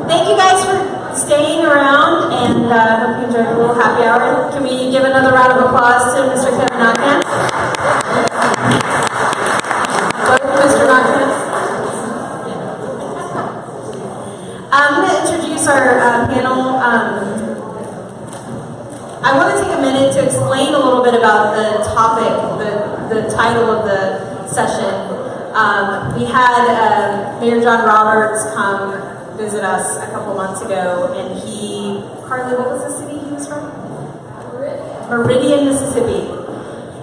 Thank you guys for staying around, and hope you enjoyed a little happy hour. Can we give another round of applause to Mr. Kevin Knockman? Mr. Knockman. I'm going to introduce our panel. I want to take a minute to explain a little bit about the topic, the title of the session. We had Mayor John Roberts come visit us a couple months ago, and Carly, what was the city he was from? Meridian, Mississippi.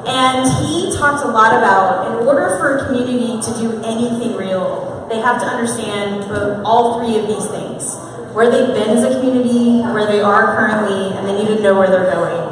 And he talked a lot about, in order for a community to do anything real, they have to understand all three of these things. Where they've been as a community, where they are currently, and they need to know where they're going.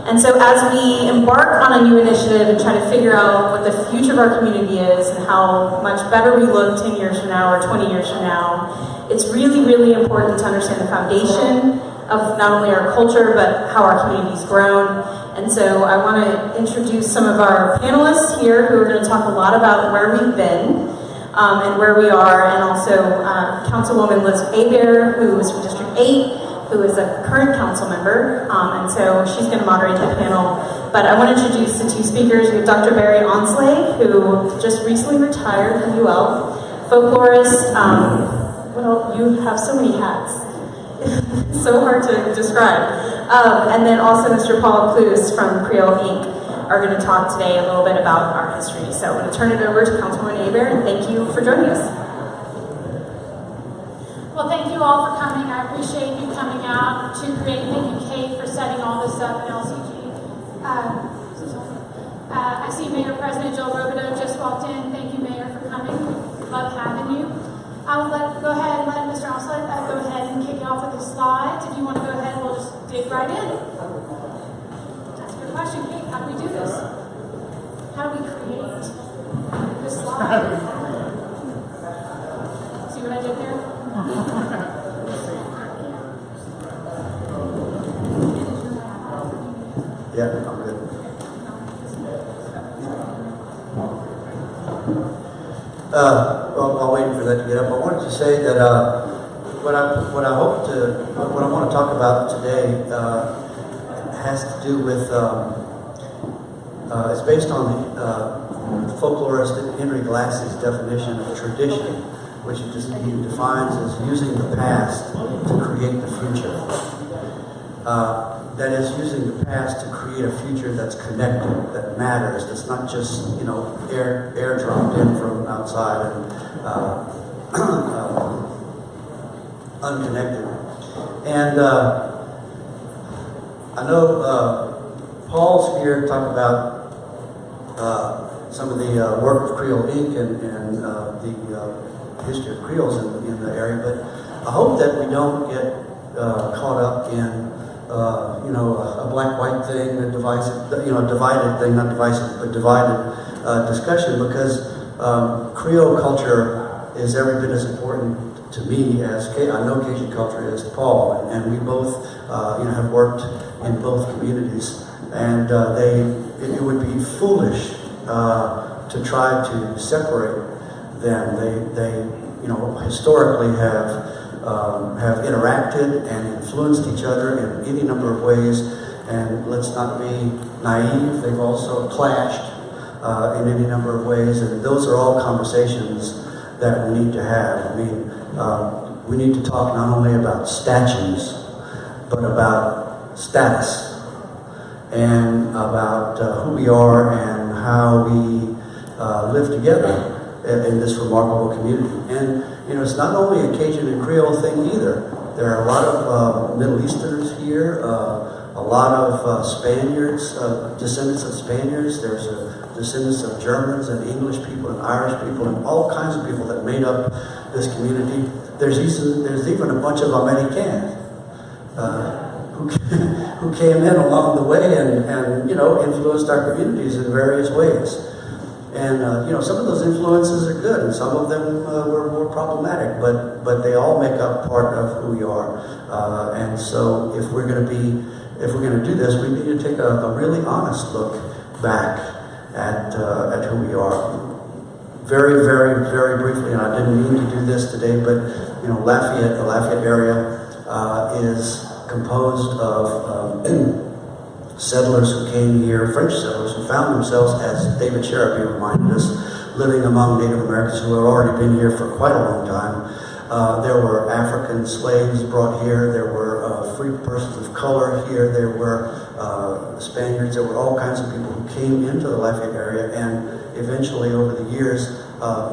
And so as we embark on a new initiative and try to figure out what the future of our community is and how much better we look 10 years from now or 20 years from now, it's really, really important to understand the foundation of not only our culture, but how our community's grown. And so I want to introduce some of our panelists here who are going to talk a lot about where we've been and where we are, and also Councilwoman Liz Hebert, who is from District 8, who is a current council member, and so she's going to moderate the panel. But I want to introduce the two speakers. We have Dr. Barry Onsley, who just recently retired from UL, folklorist. Well, you have so many hats. So hard to describe. And then also Mr. Paul Cluse from Creole Inc. are going to talk today a little bit about our history. So I'm going to turn it over to Councilwoman Hebert, and thank you for joining us. Well, thank you all for coming. I appreciate you coming out to create. Thank you, Kate, for setting all this up in LCG. I see Mayor President Joe Robideau just walked in. Thank you, Mayor, for coming. Love having you. I will go ahead and let Mr. Oslet go ahead and kick it off with the slides. If you want to go ahead, we'll just dig right in. That's a good question, Kate. How do we do this? How do we create this slide? See what I did there? Yeah, I'm good. Well, while waiting for that to get up, I wanted to say that what I want to talk about today has to do with it's based on the folklorist Henry Glass's definition of tradition, which he defines as using the past to create the future. That is, using the past to create a future that's connected, that matters, that's not just, air dropped in from outside and unconnected. And I know Paul's here to talk about some of the work of Creole Inc. and the history of Creoles in the area, but I hope that we don't get caught up in a black-white thing, a divisive, divided thing, not divisive, but divided discussion, because Creole culture is every bit as important to me as I know Cajun culture is to Paul, and we both have worked in both communities, and it would be foolish to try to separate them. They historically have interacted and influenced each other in any number of ways, and let's not be naive, they've also clashed in any number of ways, and those are all conversations that we need to have. I mean, we need to talk not only about statues, but about status, and about who we are and how we live together in this remarkable community. And it's not only a Cajun and Creole thing either. There are a lot of Middle Easterners here, a lot of Spaniards, descendants of Spaniards. There's descendants of Germans and English people and Irish people and all kinds of people that made up this community. There's even a bunch of Americans who came in along the way and influenced our communities in various ways. And some of those influences are good, and some of them were more problematic. But they all make up part of who we are. And so, if we're going to do this, we need to take a really honest look back at who we are. very, very, very briefly, and I didn't mean to do this today, but Lafayette, the Lafayette area is composed of settlers who came here, French settlers who found themselves, as David Sheraby reminded us, living among Native Americans who had already been here for quite a long time. There were African slaves brought here, there were free persons of color here, there were Spaniards, there were all kinds of people who came into the Lafayette area and eventually over the years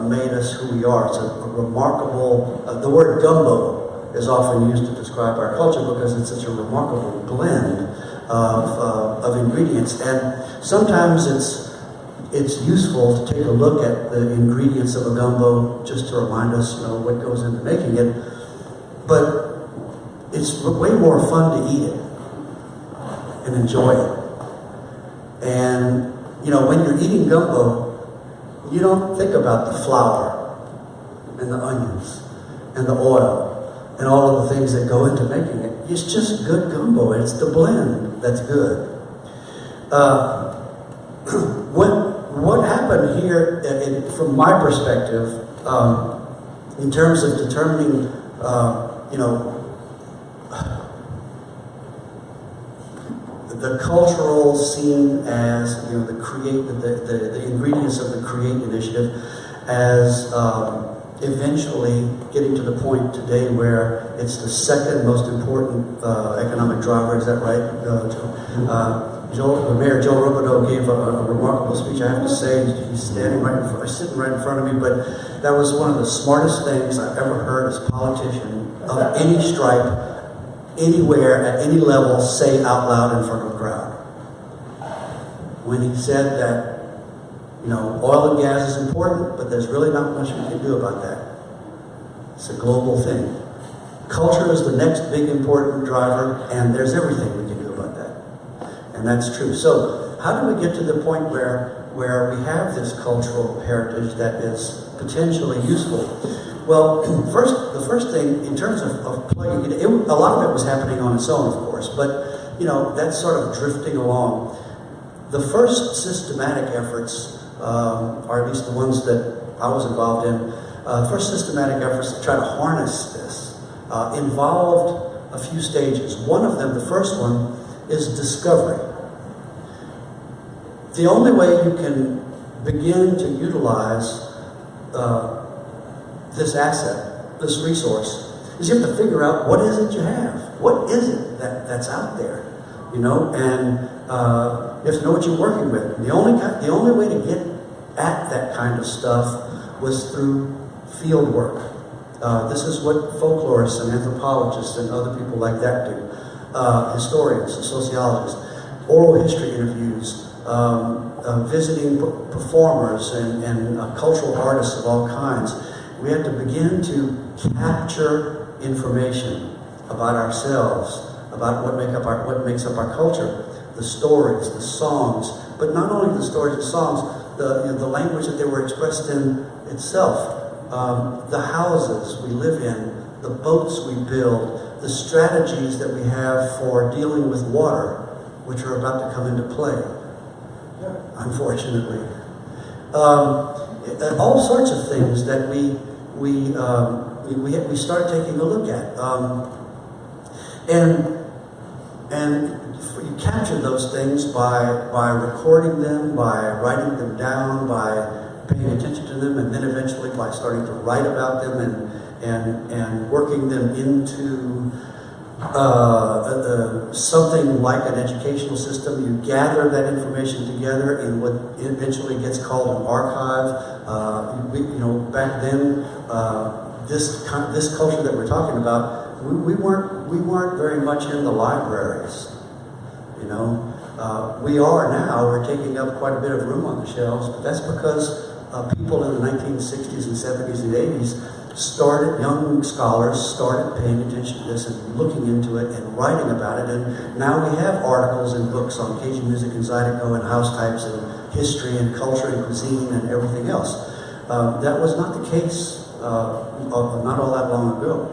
made us who we are. It's a remarkable, the word gumbo is often used to describe our culture because it's such a remarkable blend of ingredients, and sometimes it's useful to take a look at the ingredients of a gumbo just to remind us, what goes into making it. But it's way more fun to eat it and enjoy it. And when you're eating gumbo, you don't think about the flour and the onions and the oil and all of the things that go into making it. It's just good gumbo. It's the blend that's good. What happened here, from my perspective, in terms of determining, the cultural scene as the ingredients of the Create initiative, as eventually getting to the point today where it's the second most important economic driver. Is that right? Mayor Joe Robideau gave a remarkable speech. I have to say, he's sitting right in front of me, but that was one of the smartest things I've ever heard as a politician of any stripe, anywhere, at any level, say out loud in front of a crowd. When he said that, oil and gas is important, but there's really not much we can do about that. It's a global thing. Culture is the next big important driver, and there's everything we can do about that. And that's true. So how do we get to the point where we have this cultural heritage that is potentially useful? Well, the first thing, in terms of plugging it, a lot of it was happening on its own, of course, but that's sort of drifting along. The first systematic efforts, or at least the ones that I was involved in, first systematic efforts to try to harness this involved a few stages. One of them, the first one, is discovery. The only way you can begin to utilize this asset, this resource, is you have to figure out what is it you have. What is it that's out there? And you have to know what you're working with. The only way to get at that kind of stuff was through field work. This is what folklorists and anthropologists and other people like that do. Historians and sociologists, oral history interviews, visiting performers and cultural artists of all kinds. We have to begin to capture information about ourselves, about what makes up our culture, the stories, the songs, but not only the stories and songs, the language that they were expressed in itself, the houses we live in, the boats we build, the strategies that we have for dealing with water, which are about to come into play, unfortunately. All sorts of things that we start taking a look at, and you capture those things by recording them, by writing them down, by paying attention to them, and then eventually by starting to write about them and working them into something like an educational system. You gather that information together in what eventually gets called an archive. Back then, this culture that we're talking about, we weren't very much in the libraries. We are now. We're taking up quite a bit of room on the shelves, but that's because people in the 1960s and 70s and 80s young scholars started paying attention to this and looking into it and writing about it. And now we have articles and books on Cajun music and Zydeco and house types and history and culture and cuisine and everything else. That was not the case not all that long ago.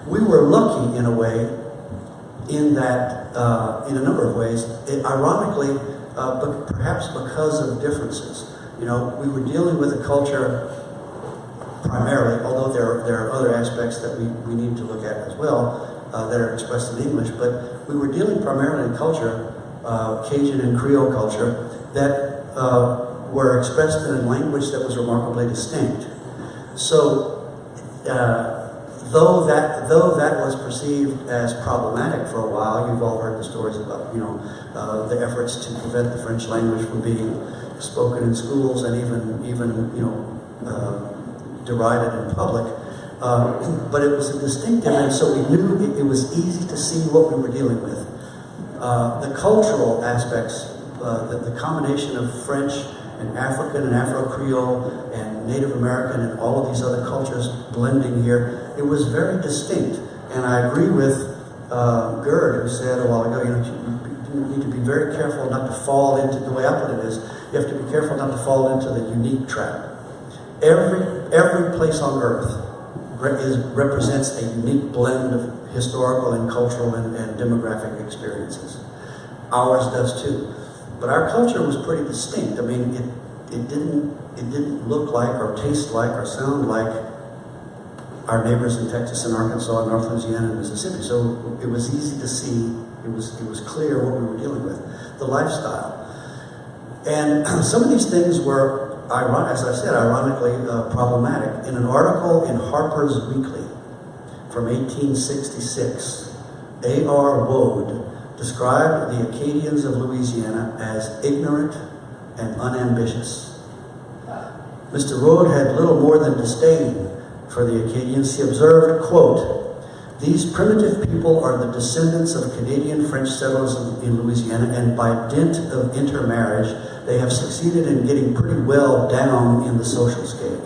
We were lucky in a way, in that, in a number of ways, ironically, but perhaps because of differences. You know, we were dealing with a culture primarily, although there are other aspects that we need to look at as well that are expressed in English, but we were dealing primarily in culture, Cajun and Creole culture, that were expressed in a language that was remarkably distinct. So, though that was perceived as problematic for a while, you've all heard the stories about, you know, the efforts to prevent the French language from being spoken in schools and even you know, derided in public. But it was a distinctive, and so we knew it was easy to see what we were dealing with. The cultural aspects, the combination of French and African and Afro-Creole and Native American and all of these other cultures blending here, it was very distinct. And I agree with Gerd, who said a while ago, you know, you need to be very careful not to fall into, the way I put it is, you have to be careful not to fall into the unique trap. Every place on earth represents a unique blend of historical and cultural and demographic experiences. Ours does too. But our culture was pretty distinct. I mean, it didn't look like or taste like or sound like our neighbors in Texas and Arkansas and North Louisiana and Mississippi. So it was easy to see, it was clear what we were dealing with, the lifestyle. And some of these things were, as I said, ironically problematic. In an article in Harper's Weekly from 1866, A.R. Woad described the Acadians of Louisiana as ignorant and unambitious. Mr. Woad had little more than disdain for the Acadians. He observed, quote, "These primitive people are the descendants of Canadian French settlers in Louisiana, and by dint of intermarriage, they have succeeded in getting pretty well down in the social scale.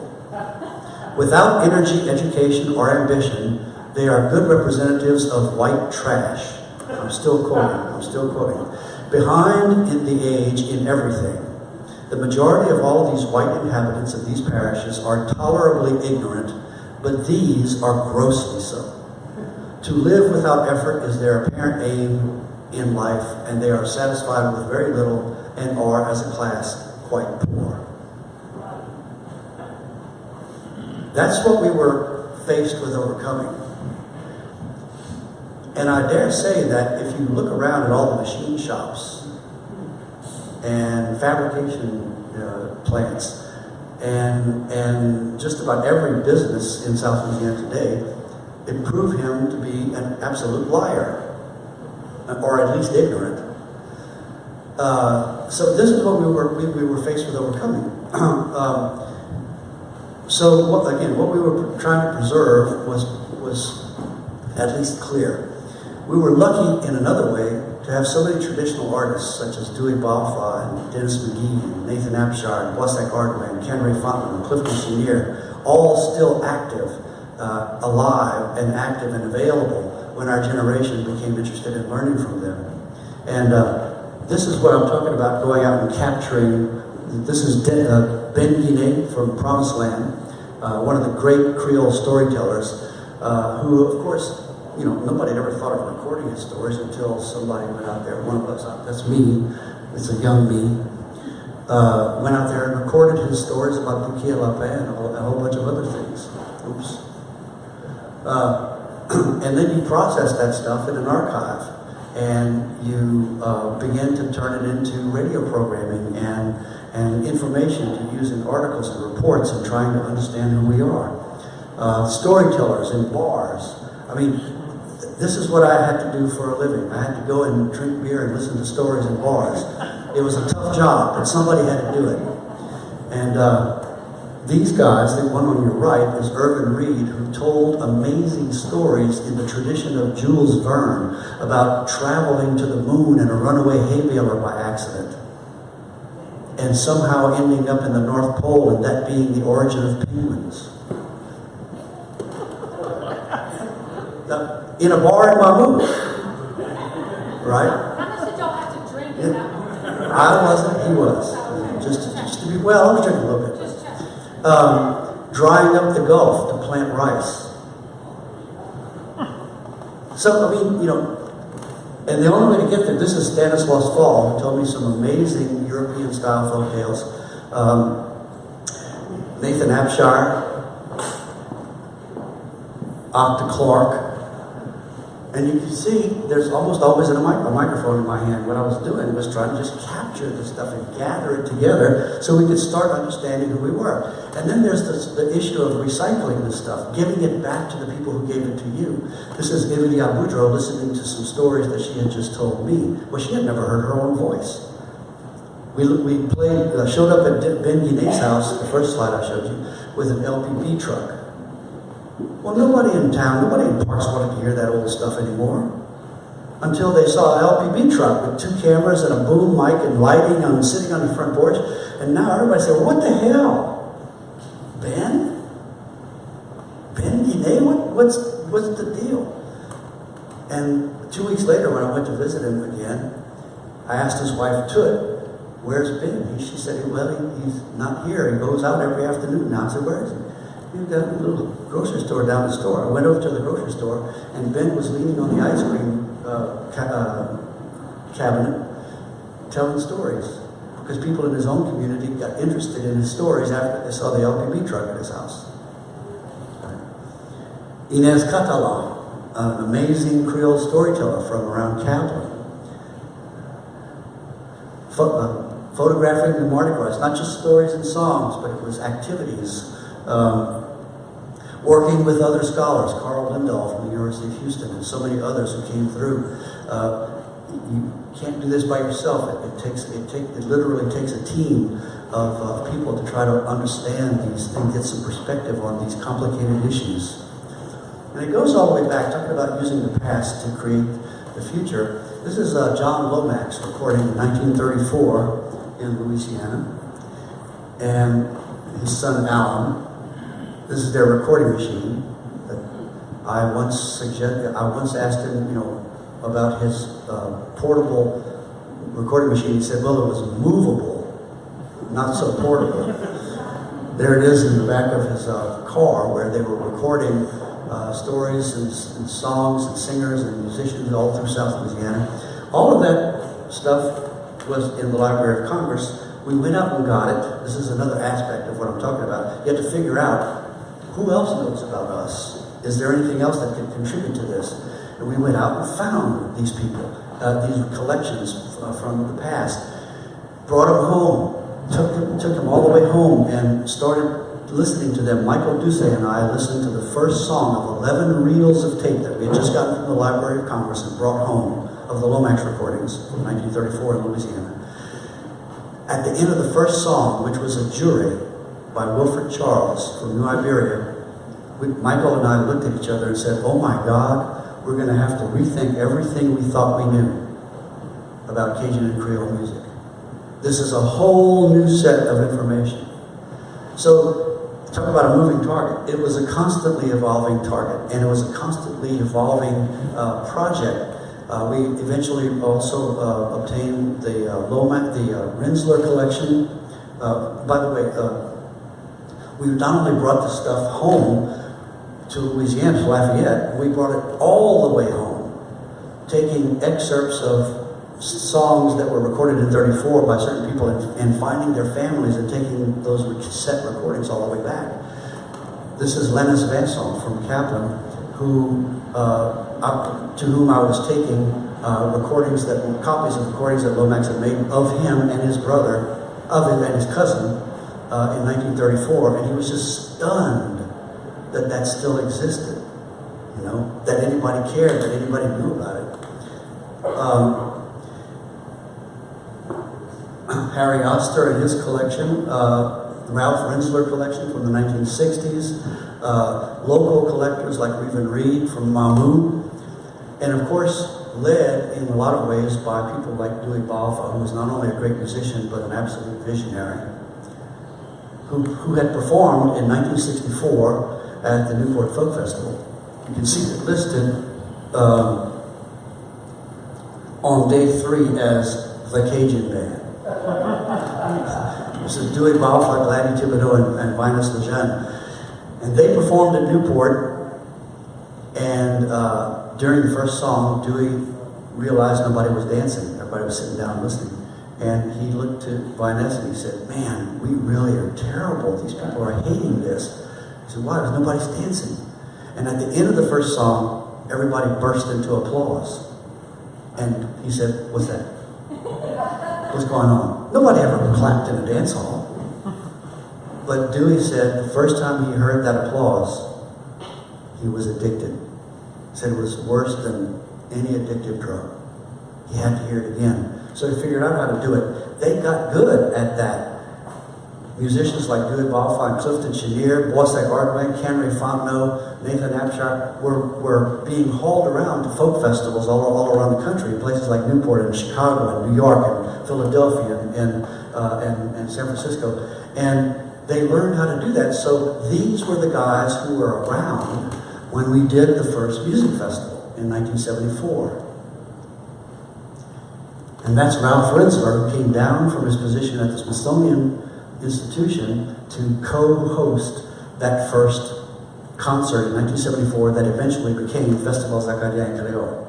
Without energy, education, or ambition, they are good representatives of white trash." I'm still quoting. "Behind in the age in everything. The majority of all of these white inhabitants of these parishes are tolerably ignorant, but these are grossly so. To live without effort is their apparent aim in life, and they are satisfied with very little and are, as a class, quite poor." That's what we were faced with overcoming. And I dare say that if you look around at all the machine shops and fabrication plants and just about every business in South Louisiana today, it proved him to be an absolute liar, or at least ignorant. So this is what we were faced with overcoming. So what we were trying to preserve was at least clear. We were lucky in another way to have so many traditional artists such as Dewey Balfa and Dennis McGee and Nathan Abshire and Boissac Ardman, Ken Ray Fontman and Clifton Chenier, all still active, alive and active and available when our generation became interested in learning from them. And this is what I'm talking about, going out and capturing. This is Ben Guinet from Promised Land, one of the great Creole storytellers, who, of course, you know, nobody had ever thought of recording his stories until somebody went out there. One of us, that's me, it's a young me, went out there and recorded his stories about Bouquet Lapin and a whole bunch of other things. Oops. And then you process that stuff in an archive, and you begin to turn it into radio programming and information to use in articles and reports and trying to understand who we are. Storytellers in bars. I mean, this is what I had to do for a living. I had to go and drink beer and listen to stories in bars. It was a tough job, but somebody had to do it. And these guys, the one on your right is Irvin Reed, who told amazing stories in the tradition of Jules Verne about traveling to the moon in a runaway hay baler by accident, and somehow ending up in the North Pole, and that being the origin of penguins. In a bar in Mamou, right? How much did y'all have to drink in that one? I wasn't, he was. Just to be, well, I was drinking a little bit. Just check. Drying up the Gulf to plant rice. So, I mean, you know, and the only way to get there, this is Stanislaus Fall, who told me some amazing European-style folk tales. Nathan Abshire, Octa Clark. And you can see there's almost always a microphone in my hand. What I was doing was trying to just capture this stuff and gather it together so we could start understanding who we were. And then there's the issue of recycling this stuff, giving it back to the people who gave it to you. This is Emilia Boudreau listening to some stories that she had just told me. Well, she had never heard her own voice. We showed up at Ben Guinet's house, the first slide I showed you, with an LPP truck. Well, nobody in town, nobody in parks wanted to hear that old stuff anymore. Until they saw an LPP truck with 2 cameras and a boom mic and lighting sitting on the front porch. And now everybody said, well, what the hell? Ben? Ben Guinet? What's the deal? And 2 weeks later, when I went to visit him again, I asked his wife, Tut, where's Ben? She said, well, he's not here. He goes out every afternoon now. I said, where is he? He's got a little grocery store down the store. I went over to the grocery store, and Ben was leaning on the ice cream cabinet telling stories. Because people in his own community got interested in his stories after they saw the LPB truck at his house. Inez Catala, an amazing Creole storyteller from around Kaplan. Photographing the Mardi Gras, not just stories and songs, but it was activities. Working with other scholars, Carl Lindahl from the University of Houston, and so many others who came through. You can't do this by yourself. It literally takes a team of people to try to understand these things, get some perspective on these complicated issues. And it goes all the way back, talking about using the past to create the future. This is John Lomax recording in 1934 in Louisiana, and his son Alan. This is their recording machine. I once asked him, about his portable recording machine. He said, well, it was movable, not so portable. There it is in the back of his car, where they were recording stories and songs and singers and musicians all through South Louisiana. All of that stuff was in the Library of Congress. We went out and got it. This is another aspect of what I'm talking about. You have to figure out, who else knows about us? Is there anything else that could contribute to this? And we went out and found these people, these collections from the past, brought them home, took them all the way home, and started listening to them. Michael Duce and I listened to the first song of 11 reels of tape that we had just gotten from the Library of Congress and brought home of the Lomax recordings from 1934 in Louisiana. At the end of the first song, which was a jury by Wilfred Charles from New Iberia, Michael and I looked at each other and said, oh my God, we're going to have to rethink everything we thought we knew about Cajun and Creole music. This is a whole new set of information. So, talk about a moving target. It was a constantly evolving target, and it was a constantly evolving project. We eventually also obtained the Rensler collection. By the way, we not only brought the stuff home to Louisiana, to Lafayette, we brought it all the way home, taking excerpts of songs that were recorded in '34 by certain people and finding their families and taking those cassette recordings all the way back. This is Lennis Vanson from Kaplan, to whom I was taking copies of recordings that Lomax had made of him and his brother, of him and his cousin in 1934, and he was just stunned that that still existed, that anybody cared, that anybody knew about it. Harry Oster and his collection, Ralph Rensler collection from the 1960s, local collectors like Reuven Reed from Mamou, and of course led in a lot of ways by people like Dewey Balfa, who was not only a great musician but an absolute visionary, who had performed in 1964 at the Newport Folk Festival. You can see it listed on day 3 as the Cajun Band. This is Dewey Balfa, Gladys Thibodeau, and Vinus Lejeune. And they performed at Newport, and during the first song, Dewey realized nobody was dancing. Everybody was sitting down listening. And he looked to Viness and he said, man, we really are terrible. These people are hating this. He said, why? Because nobody's dancing. And at the end of the first song, everybody burst into applause. And he said, what's that? What's going on? Nobody ever clapped in a dance hall. But Dewey said the first time he heard that applause, he was addicted. He said it was worse than any addictive drug. He had to hear it again. So he figured out how to do it. They got good at that. Musicians like Dewey Balfour, Clifton Chenier, Boissac Ardway, Camry Fontenot, Nathan Abshire were being hauled around to folk festivals all around the country, places like Newport and Chicago and New York and Philadelphia and San Francisco. And they learned how to do that. So these were the guys who were around when we did the first music festival in 1974. And that's Ralph Rinsler, who came down from his position at the Smithsonian Institution to co-host that first concert in 1974 that eventually became Festival Zaccaria Creole.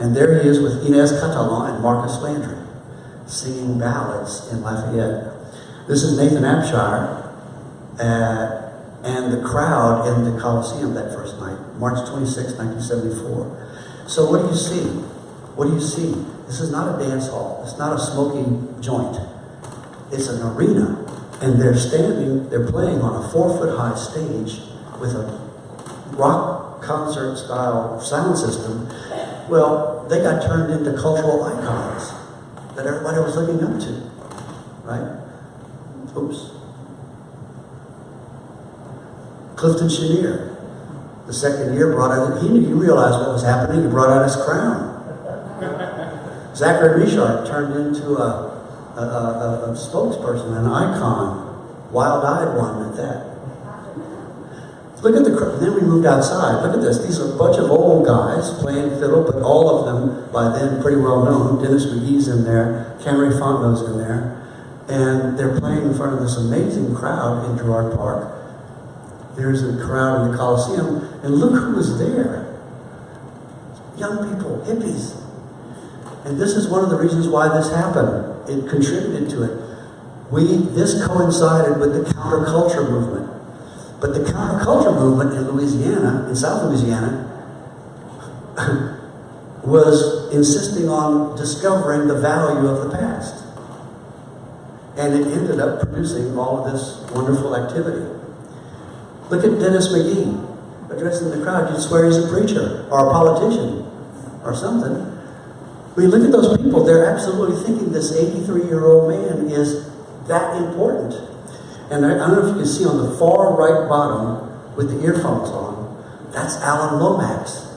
And there he is with Inez Catalan and Marcus Landry singing ballads in Lafayette. This is Nathan Abshire and the crowd in the Coliseum that first night, March 26, 1974. So what do you see? What do you see? This is not a dance hall. It's not a smoky joint. It's an arena. And they're playing on a 4-foot-high stage with a rock concert style sound system. Well, they got turned into cultural icons that everybody was looking up to, right? Oops. Clifton Chenier, the second year, brought out, he realized what was happening, he brought out his crown. Zachary Richard turned into a spokesperson, an icon, wild-eyed one at that. Look at the crowd. Then we moved outside. Look at this. These are a bunch of old guys playing fiddle, but all of them, by then, pretty well known. Dennis McGee's in there. Camry Fontenot's in there. And they're playing in front of this amazing crowd in Girard Park. There's a crowd in the Coliseum. And look who was there. Young people, hippies. And this is one of the reasons why this happened. It contributed to it. This coincided with the counterculture movement. But the counterculture movement in Louisiana, in South Louisiana, was insisting on discovering the value of the past. And it ended up producing all of this wonderful activity. Look at Dennis McGee addressing the crowd. You'd swear he's a preacher or a politician or something. I mean, look at those people. They're absolutely thinking this 83-year-old man is that important. And I don't know if you can see on the far right bottom with the earphones on, that's Alan Lomax,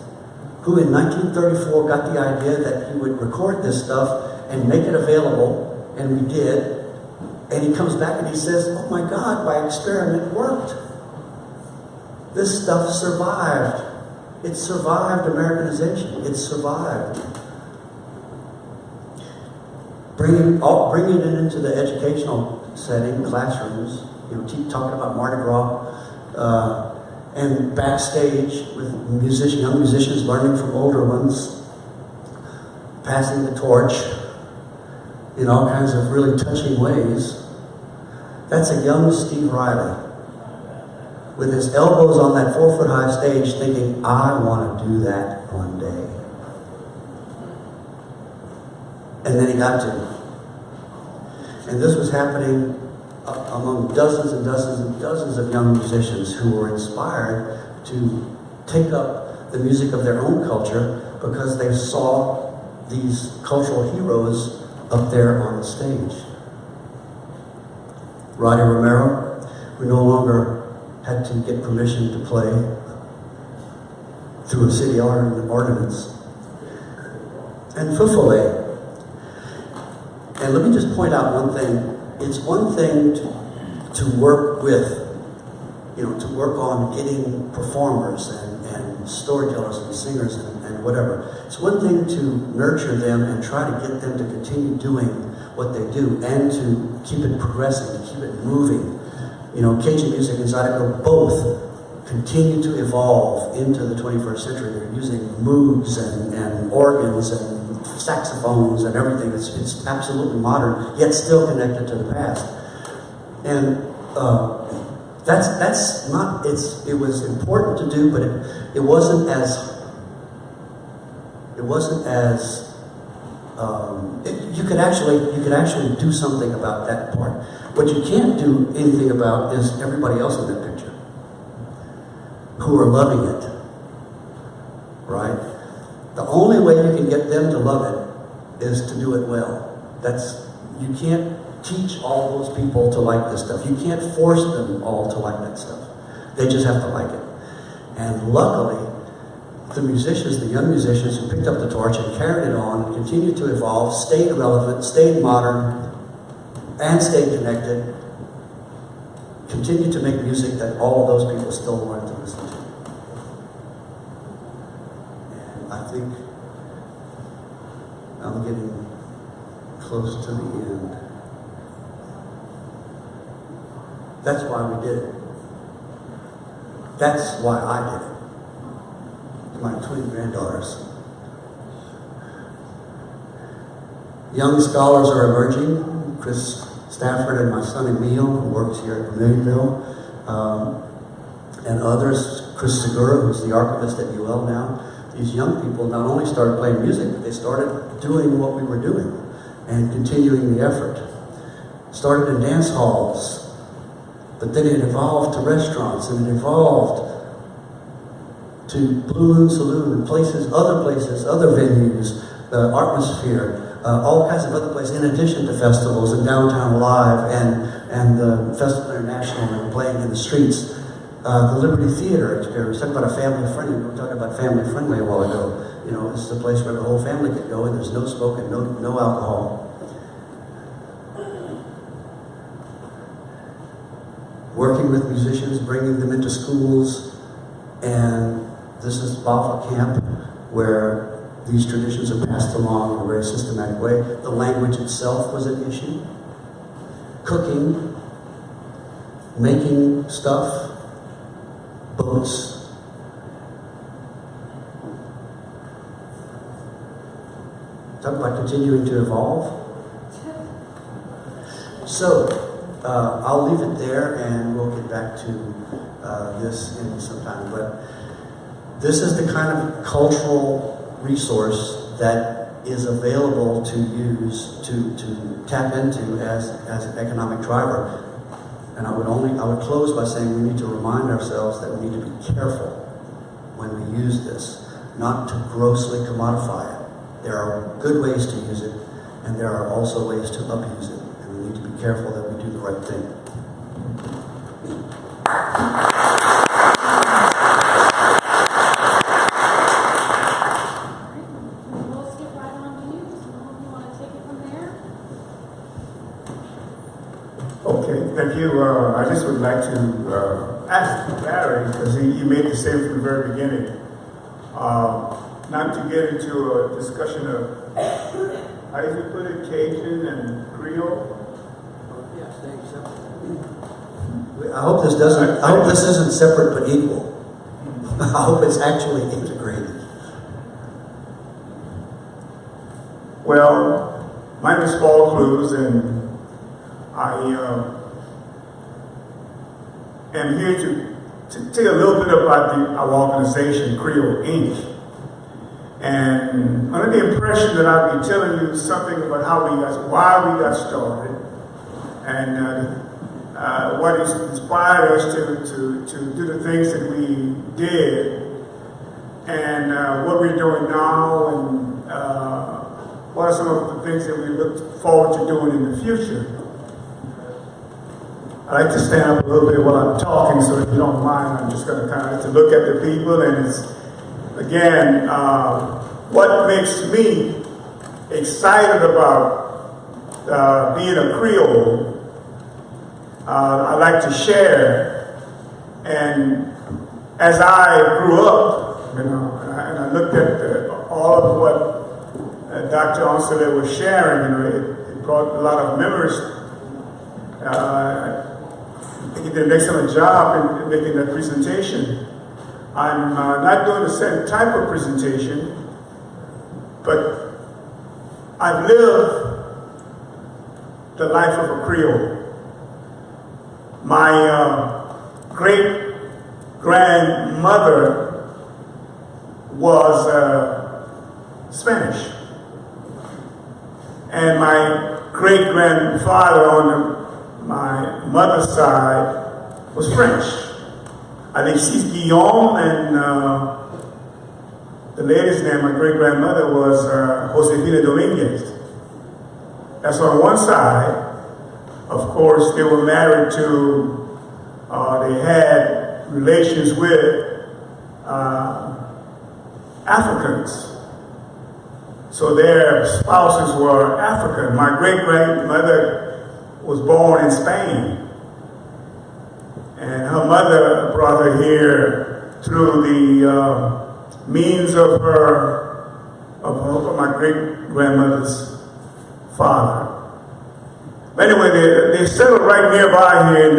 who in 1934 got the idea that he would record this stuff and make it available, and we did. And he comes back and he says, oh my God, my experiment worked. This stuff survived. It survived Americanization. It survived. Bringing it into the educational setting, classrooms, keep talking about Mardi Gras, and backstage with young musicians learning from older ones, passing the torch in all kinds of really touching ways. That's a young Steve Riley with his elbows on that 4-foot-high stage thinking, I want to do that one day. And then he got to. And this was happening among dozens and dozens and dozens of young musicians who were inspired to take up the music of their own culture because they saw these cultural heroes up there on the stage. Roddy Romero, we no longer had to get permission to play through a city ordinance. And Fufole. And let me just point out one thing. It's one thing to work with, to work on getting performers and storytellers and singers and whatever. It's one thing to nurture them and try to get them to continue doing what they do and to keep it progressing, to keep it moving. Cajun music and Zydeco both continue to evolve into the 21st century. They're using moogs and organs and saxophones and everything. It's absolutely modern, yet still connected to the past. And that's not. It was important to do, but it wasn't as. You could actually do something about that part. What you can't do anything about is everybody else in that picture who are loving it, right? The only way you can get them to love it is to do it well. You can't teach all those people to like this stuff. You can't force them all to like that stuff. They just have to like it. And luckily, the musicians, the young musicians who picked up the torch and carried it on and continued to evolve, stayed relevant, stayed modern, and stayed connected, continued to make music that all of those people still wanted to listen to. And I think I'm getting close to the end. That's why we did it. That's why I did it. My twin granddaughters. Young scholars are emerging. Chris Stafford and my son Emil, who works here at Millionville, and others. Chris Segura, who's the archivist at UL now. These young people not only started playing music, but they started doing what we were doing and continuing the effort. Started in dance halls, but then it evolved to restaurants, and it evolved to Blue Moon Saloon and other venues, the Artmosphere, all kinds of other places, in addition to festivals and Downtown Live and the Festival International and playing in the streets. The Liberty Theater experience, talking about a family-friendly, we were talking about family-friendly a while ago. You know, this is a place where the whole family could go and there's no smoke and no alcohol. Working with musicians, bringing them into schools, and this is Bafa Camp, where these traditions are passed along in a very systematic way. The language itself was an issue. Cooking, making stuff, boats. Talk about continuing to evolve. So, I'll leave it there and we'll get back to this in some time. But this is the kind of cultural resource that is available to use, to tap into as an economic driver. And I would close by saying we need to remind ourselves that we need to be careful when we use this, not to grossly commodify it. There are good ways to use it, and there are also ways to abuse it. And we need to be careful that we do the right thing. We'll skip right on to you. You want to take it from there? Okay, thank you. I just would like to ask Larry, because he made the statement from the very beginning, not to get into a discussion of, how did you put it, Cajun and Creole? I hope this isn't separate but equal. I hope it's actually integrated. Well, my name is Paul Cruz, and I am here to tell you a little bit about our organization, Creole Inc. And under the impression that I'll be telling you something about why we got started, and what inspired us to do the things that we did, and what we're doing now, and what are some of the things that we look forward to doing in the future. I like to stand up a little bit while I'm talking, so if you don't mind, I'm just going to kind of to look at the people, and it's, again, what makes me excited about being a Creole. I like to share, and as I grew up, and I looked at all of what Dr. Onsele was sharing, it brought a lot of memories. I think he did an excellent job in making that presentation. I'm not doing the same type of presentation, but I've lived the life of a Creole. My great-grandmother was Spanish. And my great-grandfather on my mother's side was French. Alexis Guillaume, and the lady's name, my great-grandmother, was Josefina Dominguez. That's on one side. Of course, they were married to, they had relations with Africans. So their spouses were African. My great-grandmother was born in Spain. And her mother brought her here through the means of my great-grandmother's father. But anyway, they settled right nearby here in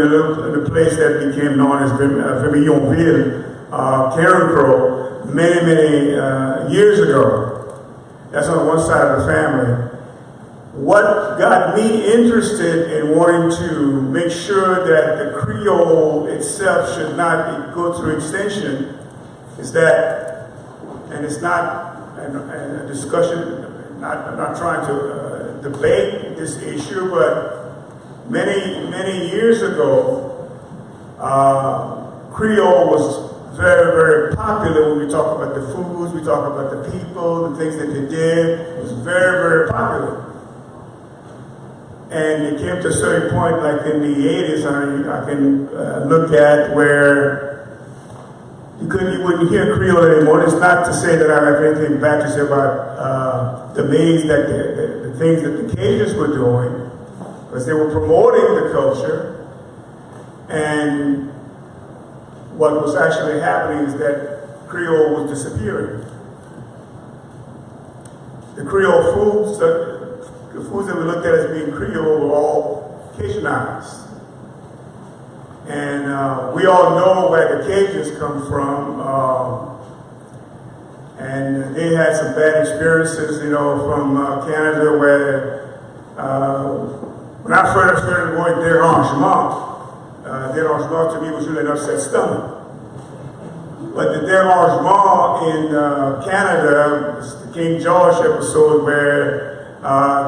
the place that became known as Vermillonville, Carencro, many years ago. That's on one side of the family. What got me interested in wanting to make sure that the Creole itself should not go through extinction is that, and it's not a discussion, I'm not trying to debate this issue, but many years ago, Creole was very popular when we talk about the foods, we talk about the people, the things that they did. It was very popular. And it came to a certain point, like in the 80s, I can look at where you wouldn't hear Creole anymore. It's not to say that I have anything bad to say about the things that the things that the Cajuns were doing, because they were promoting the culture. And what was actually happening is that Creole was disappearing. The Creole foods, the foods that we looked at as being Creole were all Cajunized. And we all know where the Cajuns come from. And they had some bad experiences, from Canada, where when I first started going dérangement to me was really an upset stomach. But the dérangement in Canada, the King George episode, where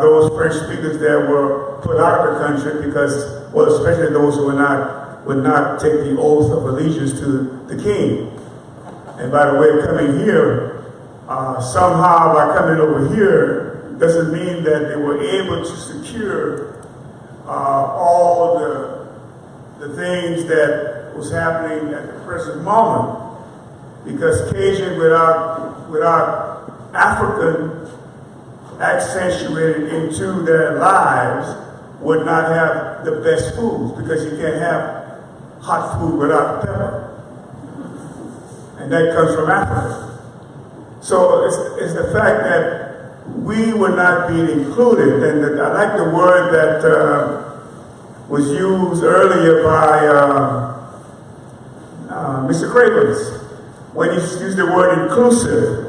those French speakers there were put out of the country because, well, especially those who would not take the oath of allegiance to the king. And by the way, coming here, somehow by coming over here, doesn't mean that they were able to secure all the things that was happening at the present moment. Because Cajun without African accentuated into their lives would not have the best foods, because you can't have hot food without pepper. And that comes from Africa. So it's the fact that we were not being included. And I like the word that was used earlier by Mr. Cravens, when he used the word inclusive.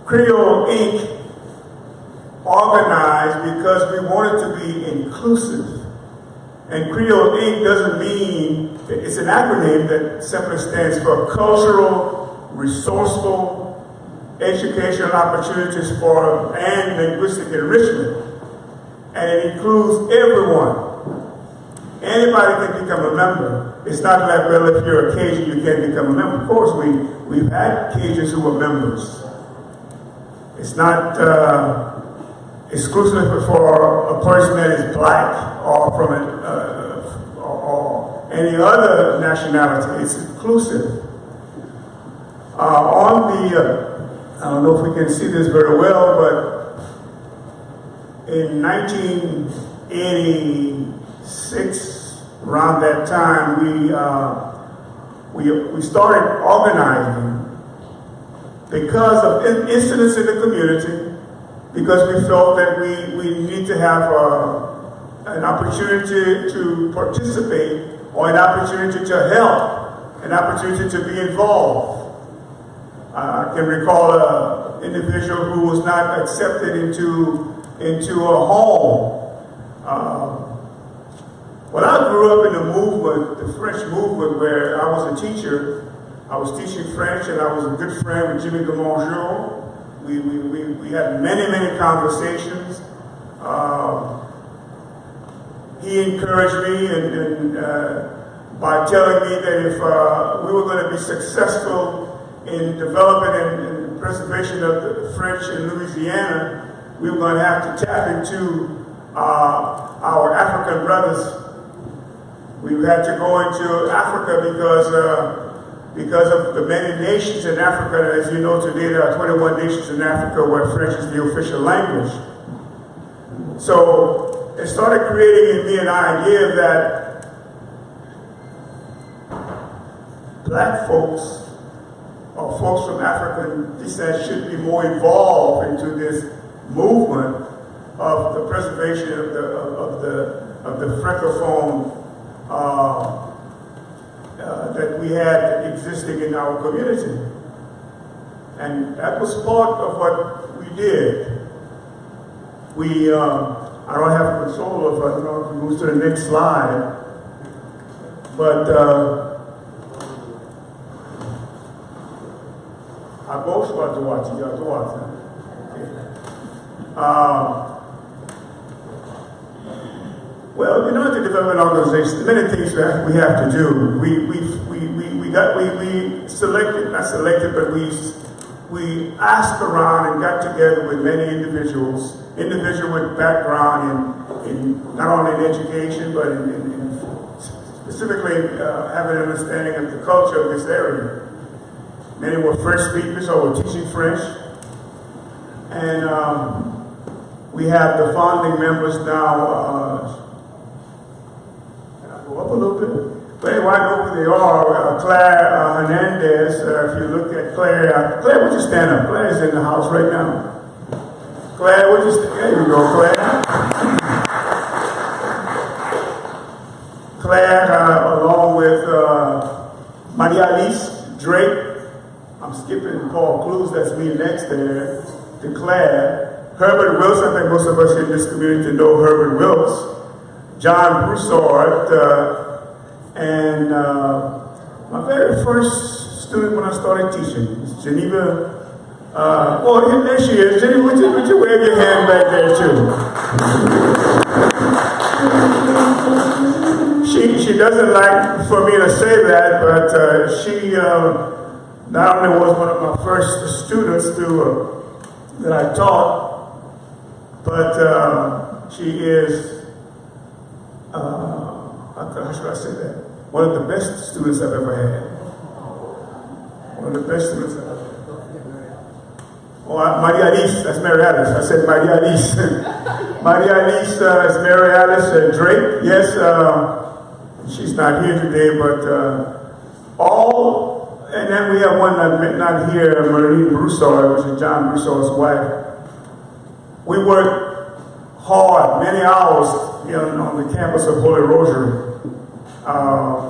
Creole Inc. organized because we wanted to be inclusive. And Creole Inc. doesn't mean, it's an acronym that simply stands for Cultural, Resourceful, Educational Opportunities for and Linguistic Enrichment. And it includes everyone. Anybody can become a member. It's not like, well, if you're a Cajun, you can't become a member. Of course, we've had Cajuns who were members. It's not exclusive for a person that is black or from or any other nationality. It's inclusive. I don't know if we can see this very well, but in 1986, around that time, we started organizing because of incidents in the community, because we felt that we need to have an opportunity to participate, or an opportunity to help, an opportunity to be involved. I can recall individual who was not accepted into a home. Well, I grew up in the movement, the French movement, where I was a teacher. I was teaching French, and I was a good friend with Jimmy de Mongeau. We had many conversations. He encouraged me by telling me that if we were going to be successful in developing and preservation of the French in Louisiana, we were going to have to tap into our African brothers. We had to go into Africa because of the many nations in Africa. As you know, today there are 21 nations in Africa where French is the official language. So it started creating in me an idea that black folks or folks from African descent should be more involved into this movement of the preservation of the francophone that we had existing in our community. And that was part of what we did. I don't have control of, I don't know if we move to the next slide, but I both about to watch it, you have to watch it. Well, in order to develop an organization, many things that we have to do. We selected, not selected, but we asked around and got together with many individuals with background in not only in education, but in specifically having an understanding of the culture of this area. Many were French speakers or were teaching French. And we have the founding members now. Can I go up a little bit? But anyway, I know who they are. Claire Hernandez. If you look at Claire, Claire, would you stand up? Claire is in the house right now. Claire, would you stand? There you go, Claire. Claire, along with Maria Alice Drake. I'm skipping Paul Clues, that's me next there, to Claire. Herbert Wills, I think most of us in this community know Herbert Wills. John Broussard, and my very first student when I started teaching was Geneva. Oh, there she is. Geneva, would you wave your hand back there too? She doesn't like for me to say that, but she not only was one of my first students that I taught, but she is, how should I say that? One of the best students I've ever had. One of the best students I've ever had. Oh, Maria Alice, that's Mary Alice. I said Maria Alice. Maria Alice is Mary Alice Drake. Yes, she's not here today, but and then we have one not here, Marie Broussard, which is John Broussard's wife. We worked hard, many hours, on the campus of Holy Rosary.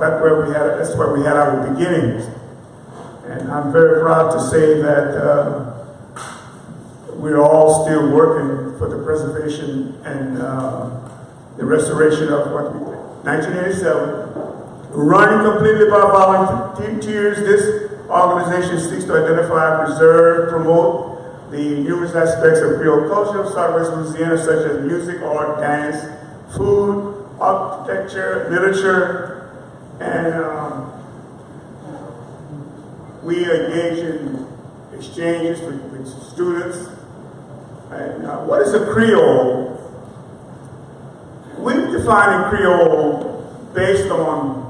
That's where we had our beginnings. And I'm very proud to say that we're all still working for the preservation and the restoration of 1987. Run completely by volunteers, this organization seeks to identify, preserve, promote the numerous aspects of Creole culture of Southwest Louisiana, such as music, art, dance, food, architecture, literature, and we engage in exchanges with students. And what is a Creole? We define a Creole based on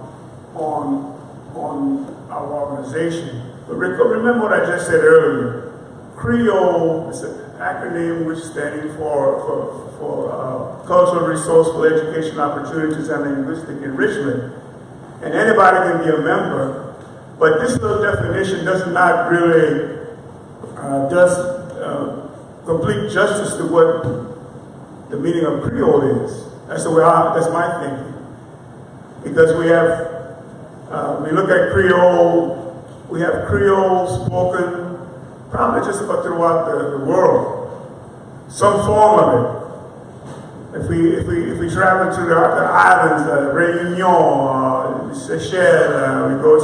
our organization. But remember what I just said earlier. Creole is an acronym which is standing for Cultural Resourceful Education Opportunities and Linguistic Enrichment. And anybody can be a member, but this little definition does not really complete justice to what the meaning of Creole is. That's my thinking. Because we have, we look at Creole, we have Creole spoken probably just about throughout the world, some form of it. If we travel to the islands, Réunion, Seychelles, we go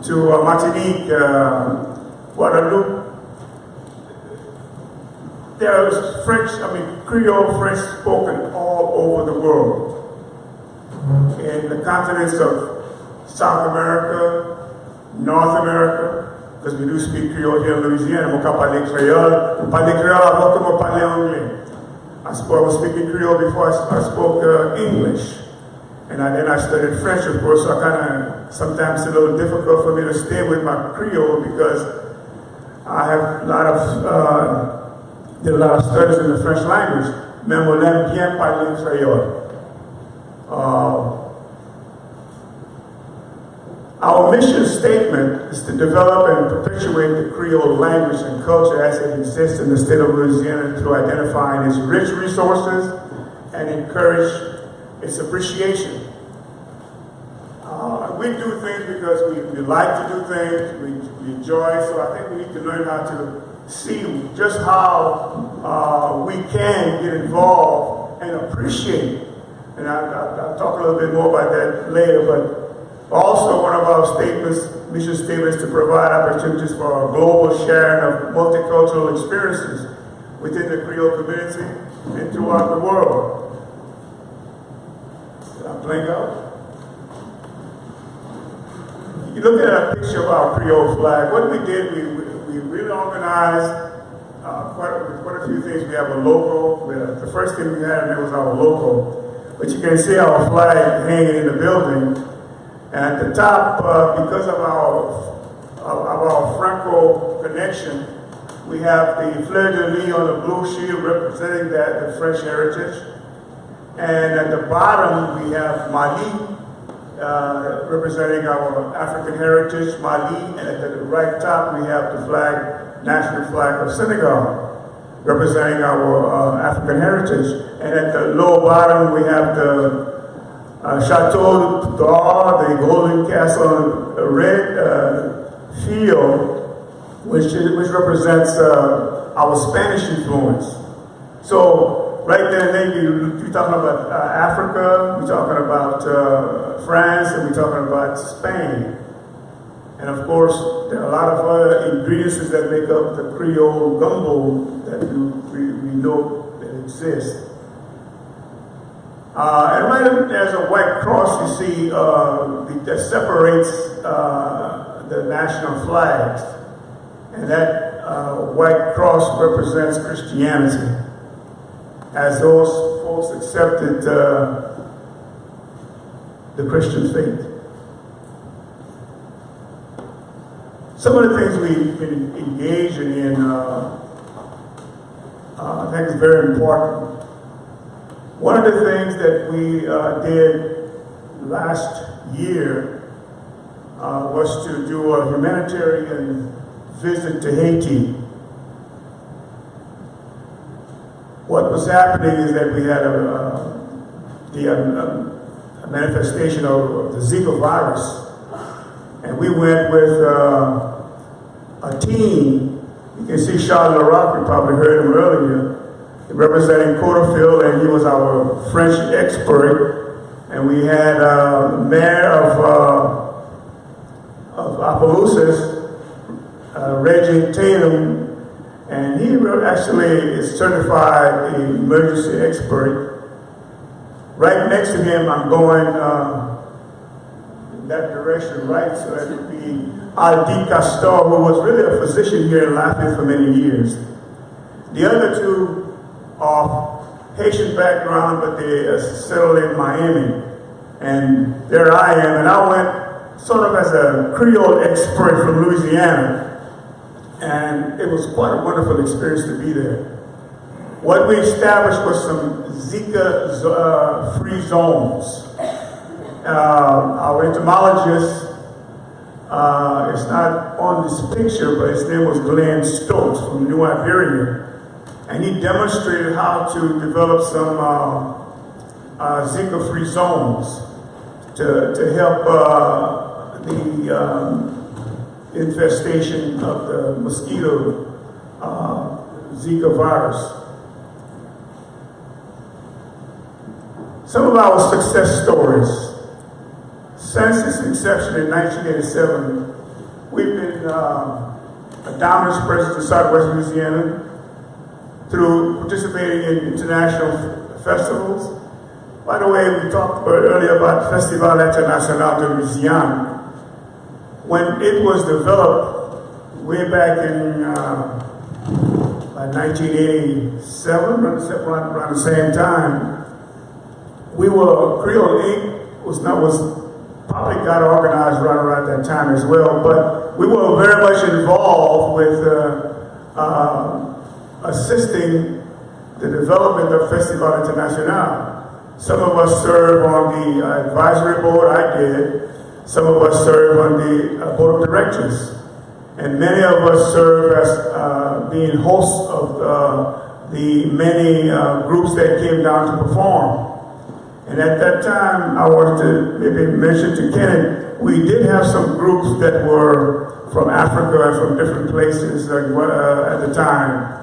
to Martinique, Guadeloupe. There's Creole French spoken all over the world. In the continents of South America, North America, because we do speak Creole here in Louisiana. Je parle Creole. Je parle Creole avant que je parle anglais. I was speaking Creole before I spoke English. And then I studied French, of course, so sometimes it's a little difficult for me to stay with my Creole because I have did a lot of studies in the French language. Mais on aime bien parler Creole. Our mission statement is to develop and perpetuate the Creole language and culture as it exists in the state of Louisiana through identifying its rich resources and encourage its appreciation. We do things because we like to do things, we enjoy, so I think we need to learn how to see just how we can get involved and appreciate. And I'll talk a little bit more about that later, but also one of our mission statements, to provide opportunities for a global sharing of multicultural experiences within the Creole community and throughout the world. Did I blank out? You look at a picture of our Creole flag. What we did, we really organized quite a few things. We have a logo. The first thing we had was our logo. But you can see our flag hanging in the building. And at the top, because of our Franco connection, we have the fleur de lis on the blue shield representing the French heritage. And at the bottom, we have Mali, representing our African heritage, Mali. And at the right top, we have the national flag of Senegal, representing our African heritage. And at the lower bottom, we have the Chateau d'Or, the Golden Castle on a red field, which represents our Spanish influence. So right there, you're talking about Africa, we're talking about France, and we're talking about Spain. And of course, there are a lot of other ingredients that make up the Creole gumbo that we know that exists. And right there's a white cross you see that separates the national flags. And that white cross represents Christianity, as those folks accepted the Christian faith. Some of the things we've been engaging in, I think is very important. One of the things that we did last year was to do a humanitarian visit to Haiti. What was happening is that we had a manifestation of the Zika virus, and we went with a team. You can see Charles Larocque, you probably heard him earlier, representing Coterfield, and he was our French expert. And we had Mayor of Opelousas, Reggie Tatum, and he actually is certified emergency expert. Right next to him, I'm going in that direction, right? So that would be Aldi Castor, who was really a physician here in Lafayette for many years. The other two are Haitian background, but they settled in Miami. And there I am, and I went sort of as a Creole expert from Louisiana. And it was quite a wonderful experience to be there. What we established was some Zika-free zones. Our entomologist is not on this picture, but his name was Glenn Stokes from New Iberia. And he demonstrated how to develop some Zika-free zones to help infestation of the mosquito Zika virus. Some of our success stories. Since its inception in 1987, we've been a dominant presence in Southwest Louisiana through participating in international festivals. By the way, we talked earlier about Festival International de Louisiana. When it was developed way back in 1987, around the same time, we were, Creole Inc. was probably got organized right around that time as well, but we were very much involved with assisting the development of Festival International. Some of us served on the advisory board, I did. Some of us served on the board of directors. And many of us served as being hosts of the many groups that came down to perform. And at that time, I wanted to maybe mention to Kenneth, we did have some groups that were from Africa and from different places at the time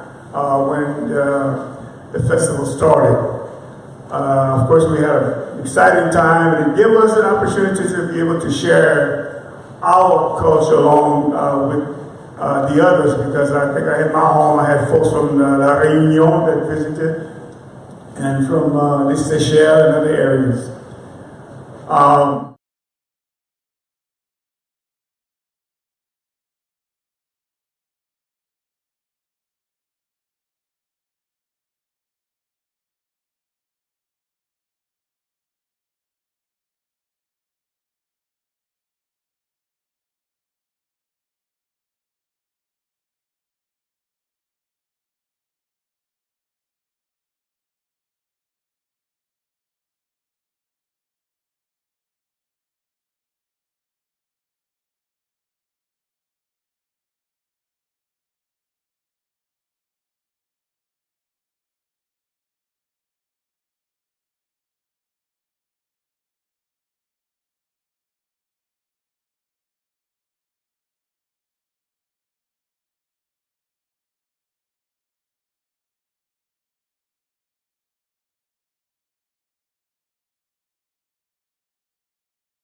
when the festival started. Of course, we had an exciting time, and it gave us an opportunity to be able to share our culture along with the others, because I think I had my home, I had folks from La Réunion that visited, and from the Seychelles and other areas.